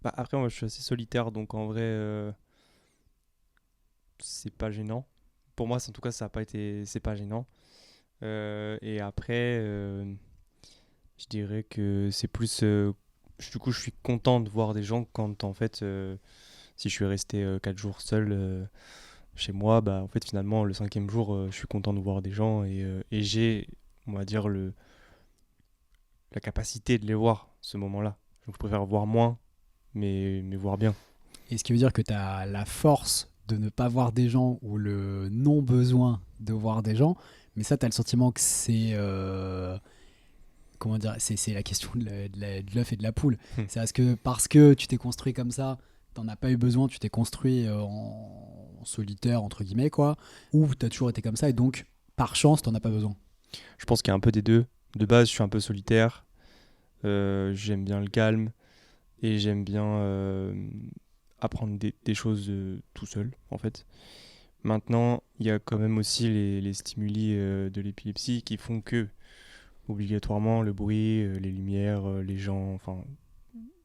Bah, après, moi, je suis assez solitaire, donc en vrai, c'est pas gênant. Pour moi, en tout cas, ça a pas été, c'est pas gênant. Et après, je dirais que c'est plus, du coup, je suis content de voir des gens quand, en fait, si je suis resté 4 jours seul chez moi, bah, en fait, finalement, le cinquième jour, je suis content de voir des gens et j'ai, on va dire, la capacité de les voir ce moment-là. Donc, je préfère voir moins, mais voir bien. Et ce qui veut dire que tu as la force de ne pas voir des gens ou le non-besoin de voir des gens, mais ça, tu as le sentiment que c'est. Comment dire, c'est la question de l'œuf et de la poule. C'est parce que tu t'es construit comme ça, t'en as pas eu besoin, tu t'es construit en solitaire, entre guillemets, quoi, ou tu as toujours été comme ça et donc, par chance, t'en as pas besoin. Je pense qu'il y a un peu des deux. De base, je suis un peu solitaire. J'aime bien le calme et j'aime bien apprendre des choses tout seul, en fait. Maintenant, il y a quand même aussi les stimuli de l'épilepsie qui font que, obligatoirement, le bruit, les lumières, les gens, enfin,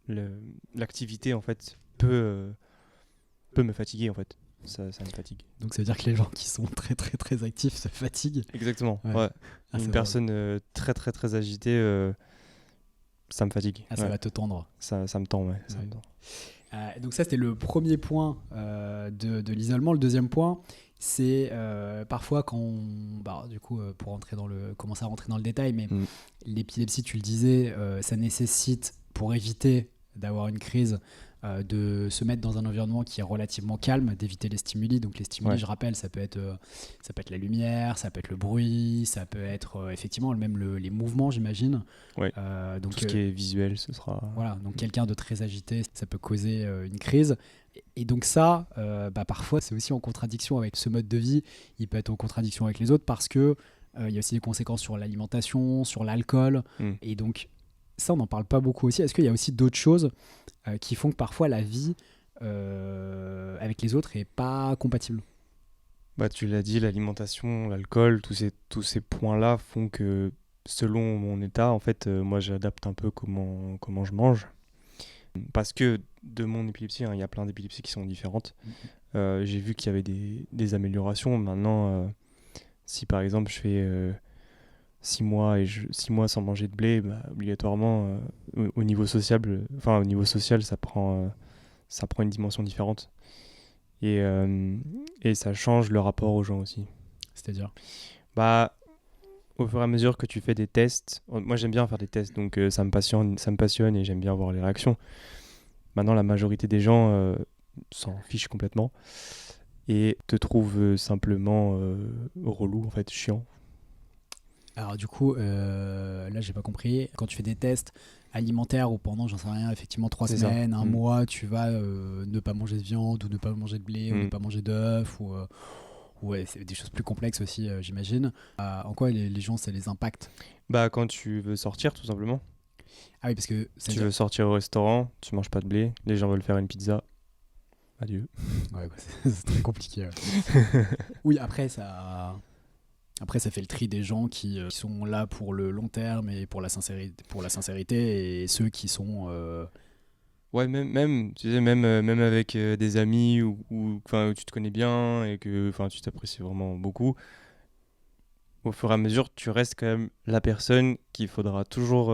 le- l'activité, en fait, peut me fatiguer, en fait. Ça me fatigue. Donc ça veut dire que les gens qui sont très très très actifs se fatiguent. Exactement, Ouais. ouais. Ah, Une ça va, personne très, très, très agitée, ça me fatigue. ah, ça Ouais. va te tendre. Ça me tend, ouais. Ça me Ouais. tend. Donc ça, c'était le premier point de l'isolement. Le deuxième point, c'est parfois quand du coup, pour commencer à rentrer dans le détail, mais Mm. l'épilepsie, tu le disais, ça nécessite, pour éviter d'avoir une crise, de se mettre dans un environnement qui est relativement calme, d'éviter les stimuli. Donc les stimuli, Ouais. je rappelle, ça peut être la lumière, ça peut être le bruit, ça peut être effectivement même les mouvements, j'imagine. Ouais. Tout Donc ce qui est visuel, ce sera. voilà, donc quelqu'un de très agité, ça peut causer une crise. Et donc ça, parfois, c'est aussi en contradiction avec ce mode de vie. Il peut être en contradiction avec les autres parce que il y a aussi des conséquences sur l'alimentation, sur l'alcool. Mm. Et donc ça, on n'en parle pas beaucoup aussi. Est-ce qu'il y a aussi d'autres choses qui font que parfois la vie avec les autres est pas compatible? Bah, tu l'as dit, l'alimentation, l'alcool, tous ces points-là font que, selon mon état, en fait, moi, j'adapte un peu comment je mange. Parce que de mon épilepsie, hein, il y a plein d'épilepsies qui sont différentes. J'ai vu qu'il y avait des améliorations. Maintenant, si par exemple je fais 6 mois 6 mois sans manger de blé, bah, obligatoirement, au niveau sociable, enfin au niveau social, ça prend une dimension différente. Et, euh, et ça change le rapport aux gens aussi. C'est-à-dire? Bah, au fur et à mesure que tu fais des tests, moi j'aime bien faire des tests, donc ça me passionne et j'aime bien voir les réactions. Maintenant, la majorité des gens s'en fichent complètement et te trouvent simplement relou, en fait, chiant. Alors du coup, là j'ai pas compris. Quand tu fais des tests alimentaires ou pendant, j'en sais rien, effectivement trois C'est ça. semaines, un Mm. mois, tu vas ne pas manger de viande ou ne pas manger de blé ou ne Mm. pas manger d'œufs ou ouais, c'est des choses plus complexes aussi, j'imagine. En quoi les gens ça les impacte? Bah, quand tu veux sortir, tout simplement. Ah oui, parce que ça veut Tu dire. veux sortir au restaurant, tu manges pas de blé, les gens veulent faire une pizza. Adieu. Ouais, quoi, c'est très compliqué. Ouais. Oui, après ça fait le tri des gens qui sont là pour le long terme et pour la sincérité et ceux qui sont Ouais, même, tu sais, même avec des amis enfin, où tu te connais bien et que enfin, tu t'apprécies vraiment beaucoup, au fur et à mesure, tu restes quand même la personne à qui il faudra toujours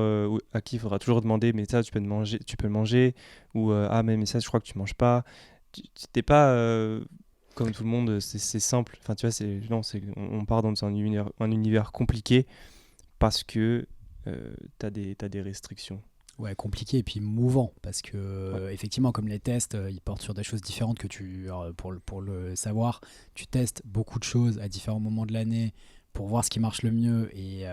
demander, mais ça, tu peux le manger, ou ah, mais ça, je crois que tu manges pas. T'es pas comme tout le monde, c'est simple. Enfin, tu vois, non, on part dans un univers compliqué parce que t'as des restrictions. ouais, compliqué et puis mouvant parce que Ouais, effectivement comme les tests ils portent sur des choses différentes que alors, pour le savoir tu testes beaucoup de choses à différents moments de l'année pour voir ce qui marche le mieux et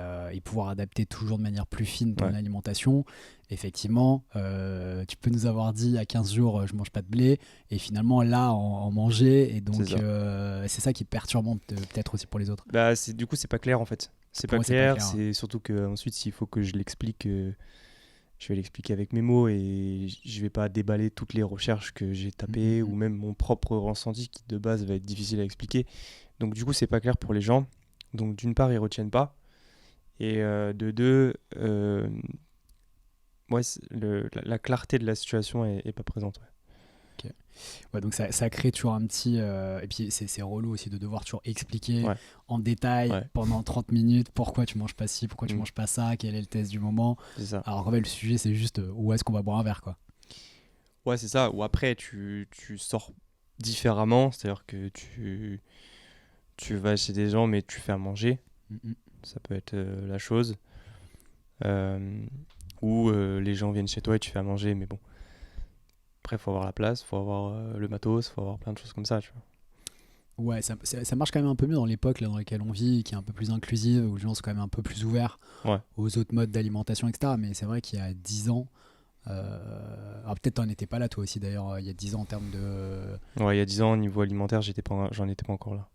pouvoir adapter toujours de manière plus fine ton ouais, alimentation. Effectivement, tu peux nous avoir dit à 15 jours je mange pas de blé et finalement là en manger et c'est donc ça. c'est ça qui est perturbant peut-être aussi pour les autres. Bah, du coup, c'est pas clair en fait. C'est pas Pour eux c'est pas clair, clair, hein. c'est surtout que ensuite, s'il faut que je l'explique, je vais l'expliquer avec mes mots et je vais pas déballer toutes les recherches que j'ai Mm, mm, tapées ou mm. même mon propre ressenti qui de base va être difficile à expliquer. Donc du coup, c'est pas clair pour les gens. Donc d'une part, ils retiennent pas et de deux, Ouais, la clarté de la situation est pas présente. Ouais. Ok. Ouais, donc ça crée toujours un petit. Et puis c'est relou aussi de devoir toujours expliquer Ouais. en détail Ouais. pendant 30 minutes pourquoi tu manges pas ci, pourquoi tu Mm. manges pas ça, quel est le test du moment. C'est ça. Alors qu'en fait, le sujet, c'est juste où est-ce qu'on va boire un verre, quoi. Ouais, c'est ça. Ou après, tu sors différemment, c'est-à-dire que tu vas chez des gens, mais tu fais à manger. Mhm. Ça peut être la chose. Euh, ou les gens viennent chez toi et tu fais à manger, mais bon. Après, il faut avoir la place, il faut avoir le matos, il faut avoir plein de choses comme ça, tu vois. Ouais, ça marche quand même un peu mieux dans l'époque là, dans laquelle on vit, qui est un peu plus inclusive, où les gens sont quand même un peu plus ouverts Ouais. aux autres modes d'alimentation, etc. Mais c'est vrai qu'il y a 10 ans, alors peut-être t'en étais pas là toi aussi d'ailleurs, il y a 10 ans en termes de... Ouais, il y a 10 ans, au niveau alimentaire, j'en étais pas encore là.